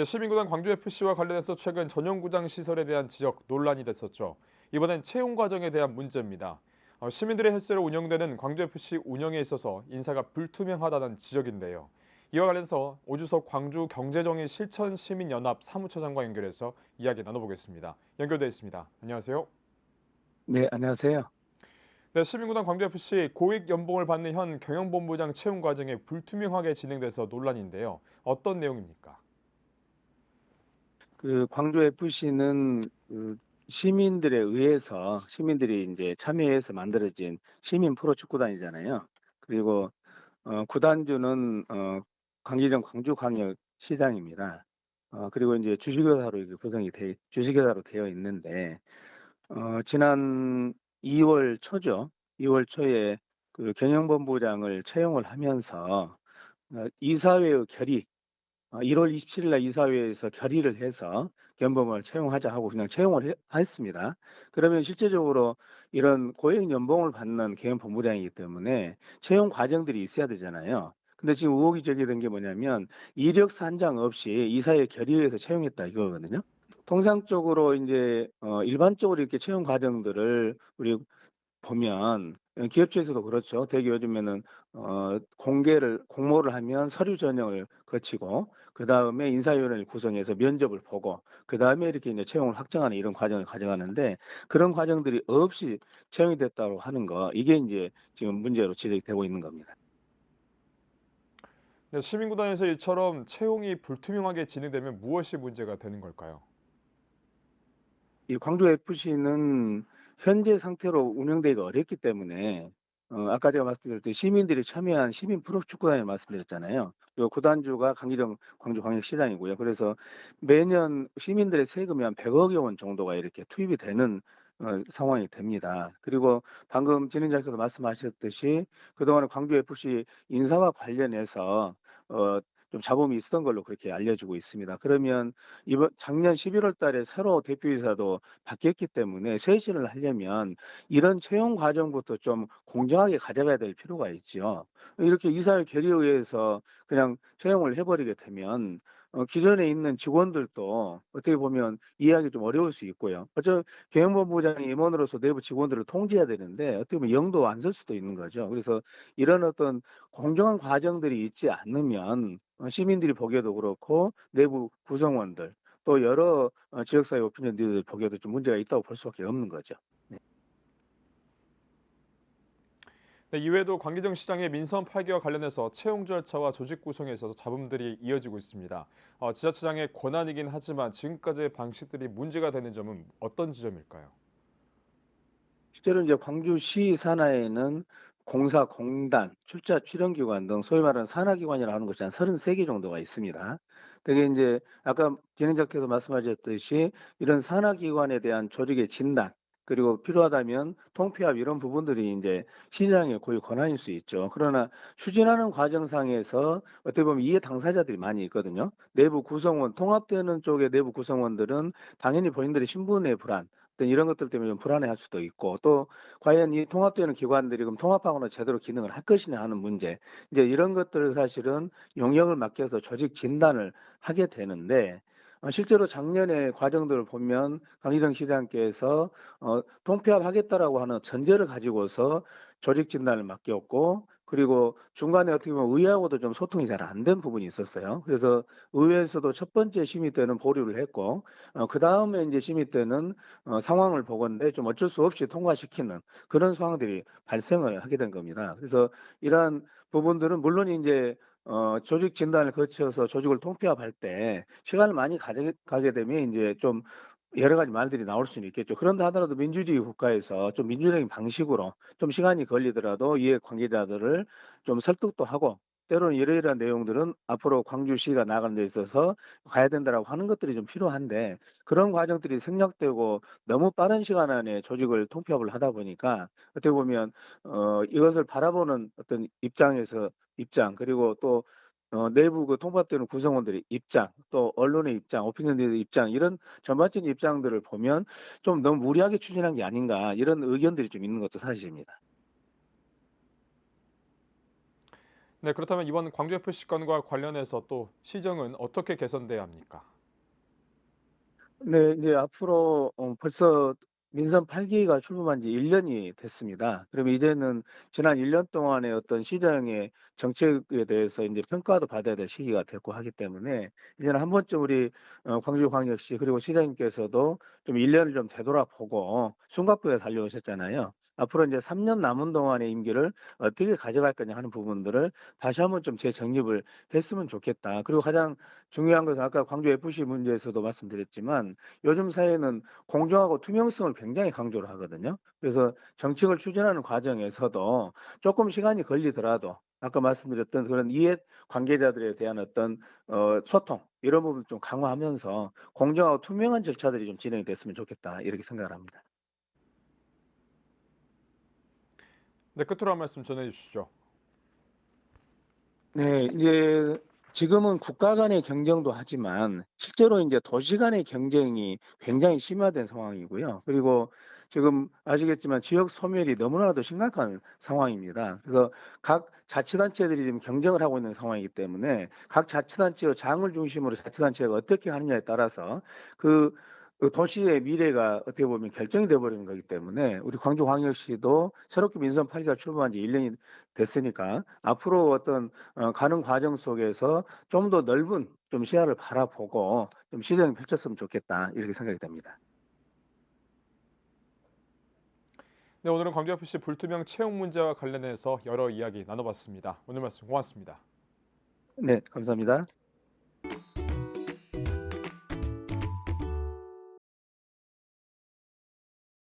네, 시민구단 광주FC와 관련해서 최근 전용구장 시설에 대한 지적 논란이 됐었죠. 이번엔 채용 과정에 대한 문제입니다. 시민들의 헬스로 운영되는 광주FC 운영에 있어서 인사가 불투명하다는 지적인데요. 이와 관련해서 오주석 광주경제정의 실천시민연합 사무처장과 연결해서 이야기 나눠보겠습니다. 연결되어 있습니다. 안녕하세요. 네, 안녕하세요. 네, 시민구단 광주FC 고액 연봉을 받는 현 경영본부장 채용 과정이 불투명하게 진행돼서 논란인데요. 어떤 내용입니까? 광주 FC는 시민들에 의해서 시민들이 이제 참여해서 만들어진 시민 프로 축구단이잖아요. 그리고 구단주는 강기정 광주광역시장입니다. 그리고 이제 주식회사로 이렇게 주식회사로 되어 있는데 지난 2월 초죠. 2월 초에 그 경영본부장을 채용을 하면서 이사회의 결의 1월 27일 날 이사회에서 결의를 해서 견범을 채용하자 하고 그냥 채용을 했습니다. 그러면 실제적으로 이런 고액 연봉을 받는 개헌 본부장이기 때문에 채용 과정들이 있어야 되잖아요. 근데 지금 의혹이 제기된 게 뭐냐면 이력 산장 없이 이사회 결의에서 채용했다 이거거든요. 통상적으로 이제 일반적으로 이렇게 채용 과정들을 우리 보면 기업체에서도 그렇죠. 되게 요즘에는 공모를 하면 서류 전형을 거치고 그다음에 인사위원회를 구성해서 면접을 보고 그다음에 이렇게 이제 채용을 확정하는 이런 과정을 가져가는데 그런 과정들이 없이 채용이 됐다고 하는 거 이게 이제 지금 문제로 지적되고 있는 겁니다. 네, 시민구단에서 이처럼 채용이 불투명하게 진행되면 무엇이 문제가 되는 걸까요? 이 광주 FC는 현재 상태로 운영되기가 어렵기 때문에 아까 제가 말씀드렸듯이 시민들이 참여한 시민 프로축구단을 말씀드렸잖아요. 그리고 구단주가 강기정 광주광역시장이고요. 그래서 매년 시민들의 세금이 한 100억여 원 정도가 이렇게 투입이 되는 상황이 됩니다. 그리고 방금 진행자께서 말씀하셨듯이 그동안 광주 FC 인사와 관련해서 어, 좀 잡음이 있었던 걸로 그렇게 알려지고 있습니다. 그러면 이번 작년 11월 달에 새로 대표이사도 바뀌었기 때문에 쇄신을 하려면 이런 채용 과정부터 좀 공정하게 가져가야 될 필요가 있죠. 이렇게 이사회 결의에 의해서 그냥 채용을 해버리게 되면 기존에 있는 직원들도 어떻게 보면 이해하기 좀 어려울 수 있고요. 경영본부장이 임원으로서 내부 직원들을 통제해야 되는데 어떻게 보면 영도 안 설 수도 있는 거죠. 그래서 이런 어떤 공정한 과정들이 있지 않으면 시민들이 보기에도 그렇고 내부 구성원들 또 여러 지역사회 오피니언 리더들 보기에도 좀 문제가 있다고 볼 수밖에 없는 거죠. 네. 네, 이외에도 광기정 시장의 민선 8기와 관련해서 채용 절차와 조직 구성에 있어서 잡음들이 이어지고 있습니다. 지자체장의 권한이긴 하지만 지금까지의 방식들이 문제가 되는 점은 어떤 지점일까요? 실제로 이제 광주시 산하에는 공사, 공단, 출자, 출연기관 등 소위 말하는 산하기관이라고 하는 것이 한 33개 정도가 있습니다. 되게 이제 아까 진행자께서 말씀하셨듯이 이런 산하기관에 대한 조직의 진단, 그리고 필요하다면 통폐합 이런 부분들이 이제 시장의 고유 권한일 수 있죠. 그러나 추진하는 과정상에서 어떻게 보면 이해 당사자들이 많이 있거든요. 내부 구성원, 통합되는 쪽의 내부 구성원들은 당연히 본인들의 신분의 불안, 어떤 이런 것들 때문에 좀 불안해할 수도 있고 또 과연 이 통합되는 기관들이 그럼 통합하거나 제대로 기능을 할 것이냐 하는 문제 이제 이런 것들을 사실은 용역을 맡겨서 조직 진단을 하게 되는데 실제로 작년에 과정들을 보면 강희정 시장께서 통폐합하겠다라고 하는 전제를 가지고서 조직 진단을 맡겼고 그리고 중간에 어떻게 보면 의회하고도 좀 소통이 잘 안 된 부분이 있었어요. 그래서 의회에서도 첫 번째 심의 때는 보류를 했고 그 다음에 이제 심의 때는 상황을 보건대 좀 어쩔 수 없이 통과시키는 그런 상황들이 발생을 하게 된 겁니다. 그래서 이러한 부분들은 물론 이제 조직 진단을 거쳐서 조직을 통폐합할 때 시간을 많이 가게 되면 이제 좀 여러 가지 말들이 나올 수는 있겠죠. 그런다 하더라도 민주주의 국가에서 좀 민주적인 방식으로 좀 시간이 걸리더라도 이해 관계자들을 좀 설득도 하고 때로는 이러이러한 내용들은 앞으로 광주시가 나가는 데 있어서 가야 된다라고 하는 것들이 좀 필요한데 그런 과정들이 생략되고 너무 빠른 시간 안에 조직을 통폐합을 하다 보니까 어떻게 보면 이것을 바라보는 어떤 입장 그리고 또 내부 그 통합되는 구성원들의 입장, 또 언론의 입장, 오피니언들의 입장 이런 전반적인 입장들을 보면 좀 너무 무리하게 추진한 게 아닌가 이런 의견들이 좀 있는 것도 사실입니다. 네, 그렇다면 이번 광주FC 건과 관련해서 또 시정은 어떻게 개선돼야 합니까? 네. 이제 앞으로 벌써 민선 8 기가 출범한 지 1 년이 됐습니다. 그러면 이제는 지난 1년 동안의 어떤 시장의 정책에 대해서 인제 평가도 받아야 될 시기가 됐고 하기 때문에 이제는 한 번쯤 우리 광주광역시 그리고 시장님께서도 좀 1 년을 좀 되돌아보고 숨가쁘게 달려오셨잖아요. 앞으로 인제 3년 남은 동안의 임기를 어떻게 가져갈 거냐 하는 부분들을 다시 한번 좀 재정립을 했으면 좋겠다. 그리고 가장 중요한 것은 아까 광주 FC 문제에서도 말씀드렸지만 요즘 사회는 공정하고 투명성을 굉장히 강조를 하거든요. 그래서 정책을 추진하는 과정에서도 조금 시간이 걸리더라도 아까 말씀드렸던 그런 이해 관계자들에 대한 어떤 소통 이런 부분을 좀 강화하면서 공정하고 투명한 절차들이 좀 진행이 됐으면 좋겠다 이렇게 생각을 합니다. 네, 끝으로 한 말씀 전해 주시죠. 네. 이제 지금은 국가 간의 경쟁도 하지만 실제로 인제 도시 간의 경쟁이 굉장히 심화된 상황이고요. 그리고 지금 아시겠지만 지역 소멸이 너무나도 심각한 상황입니다. 그래서 각 자치단체들이 지금 경쟁을 하고 있는 상황이기 때문에 각 자치단체의 장을 중심으로 자치단체가 어떻게 하느냐에 따라서 그 도시의 미래가 어떻게 보면 결정이 돼 버리는 거기 때문에 우리 광주광역시도 새롭게 민선 8 기가 출범한 지 1 년이 됐으니까 앞으로 어떤 가는 과정 속에서 좀 더 넓은 좀 시야를 바라보고 좀 시정이 펼쳤으면 좋겠다 이렇게 생각이 됩니다. 네, 오늘은 광주FC 불투명 채용 문제와 관련해서 여러 이야기 나눠봤습니다. 오늘 말씀 고맙습니다. 네 감사합니다.